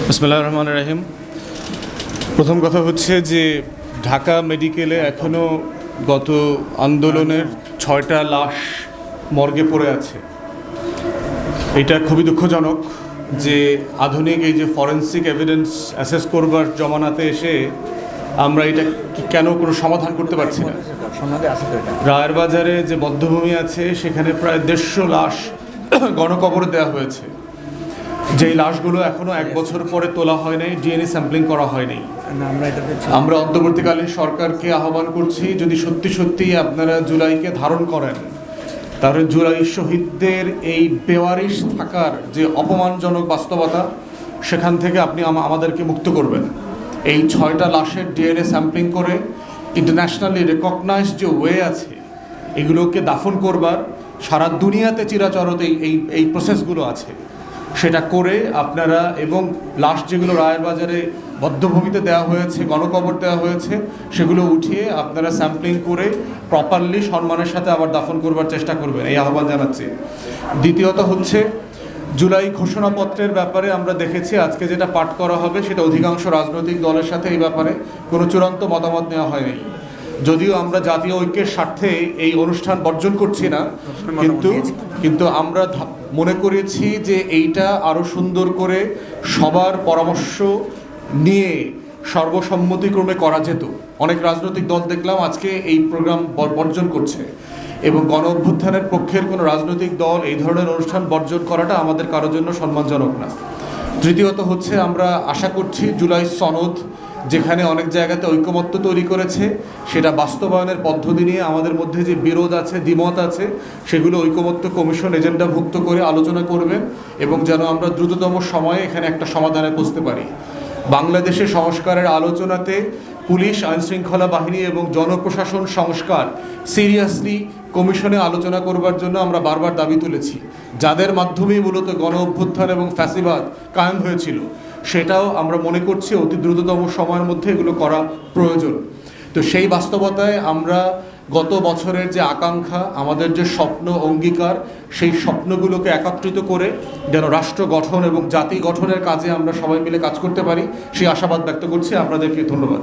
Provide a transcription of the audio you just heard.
বিসমিল্লাহির রহমানির রহিম। প্রথম কথা হচ্ছে যে ঢাকা মেডিকেলে এখনও গত আন্দোলনের 6টা লাশ মর্গে পড়ে আছে। এটা খুবই দুঃখজনক যে আধুনিক এই যে ফরেন্সিক এভিডেন্স অ্যাসেস করবার জমানাতে এসে আমরা এটা কেন কোনো সমাধান করতে পারছি না। রায়ের বাজারে যে বধ্যভূমি আছে সেখানে প্রায় 150 লাশ গণকবর দেওয়া হয়েছে, যেই লাশগুলো এখনো 1 বছর পরে তোলা হয় নাই, ডিএনএ স্যাম্পলিং করা হয়নি। আমরা অন্তর্বর্তীকালীন সরকারকে আহ্বান করছি, যদি সত্যি সত্যি আপনারা জুলাইকে ধারণ করেন তাহলে জুলাই শহীদদের এই বেওয়ারিশ থাকার যে অপমানজনক বাস্তবতা সেখান থেকে আপনি আমাদেরকে মুক্ত করবেন। এই 6টা লাশের ডিএনএ স্যাম্পলিং করে ইন্টারন্যাশনালি রেকগনাইজ যে ওয়ে আছে এগুলোকে দাফন করবার সারা দুনিয়াতে চিরাচরতে এই প্রসেসগুলো আছে, সেটা করে আপনারা, এবং লাশ যেগুলো রায়ের বাজারে বদ্ধভূমিতে দেওয়া হয়েছে, গণকবর দেওয়া হয়েছে, সেগুলো উঠিয়ে আপনারা স্যাম্পলিং করে প্রপারলি সম্মানের সাথে আবার দাফন করবার চেষ্টা করবেন, এই আহ্বান জানাচ্ছি। দ্বিতীয়ত হচ্ছে জুলাই ঘোষণাপত্রের ব্যাপারে আমরা দেখেছি আজকে যেটা পাঠ করা হবে সেটা অধিকাংশ রাজনৈতিক দলের সাথে এই ব্যাপারে কোনো চূড়ান্ত মতামত নেওয়া হয়নি। যদিও আমরা জাতীয় ঐক্যের স্বার্থে এই অনুষ্ঠান বর্জন করছি না, কিন্তু আমরা মনে করেছি যে এইটা আরও সুন্দর করে সবার পরামর্শ নিয়ে সর্বসম্মতিক্রমে করা যেত। অনেক রাজনৈতিক দল দেখলাম আজকে এই প্রোগ্রাম বর্জন করছে, এবং গণ অভ্যুত্থানের পক্ষের কোনো রাজনৈতিক দল এই ধরনের অনুষ্ঠান বর্জন করাটা আমাদের কারোর জন্য সম্মানজনক না। তৃতীয়ত হচ্ছে আমরা আশা করছি জুলাই সনদ যেখানে অনেক জায়গাতে ঐকমত্য তৈরি করেছে সেটা বাস্তবায়নের পদ্ধতি নিয়ে আমাদের মধ্যে যে বিরোধ আছে, দ্বিমত আছে, সেগুলো ঐকমত্য কমিশন এজেন্ডাভুক্ত করে আলোচনা করবেন, এবং যেন আমরা দ্রুততম সময়ে এখানে একটা সমাধানে পৌঁছতে পারি। বাংলাদেশের সংস্কারের আলোচনাতে পুলিশ, আইনশৃঙ্খলা বাহিনী এবং জনপ্রশাসন সংস্কার সিরিয়াসলি কমিশনে আলোচনা করবার জন্য আমরা বারবার দাবি তুলেছি, যাদের মাধ্যমেই মূলত গণ অভ্যুত্থান এবং ফ্যাসিবাদ কায়েম হয়েছিল। সেটাও আমরা মনে করছি অতি দ্রুততম সময়ের মধ্যে এগুলো করা প্রয়োজন। তো সেই বাস্তবতায় আমরা গত বছরের যে আকাঙ্ক্ষা, আমাদের যে স্বপ্ন, অঙ্গীকার, সেই স্বপ্নগুলোকে একত্রিত করে যেন রাষ্ট্র গঠন এবং জাতি গঠনের কাজে আমরা সবাই মিলে কাজ করতে পারি, সেই আশাবাদ ব্যক্ত করছি। আপনাদেরকে ধন্যবাদ।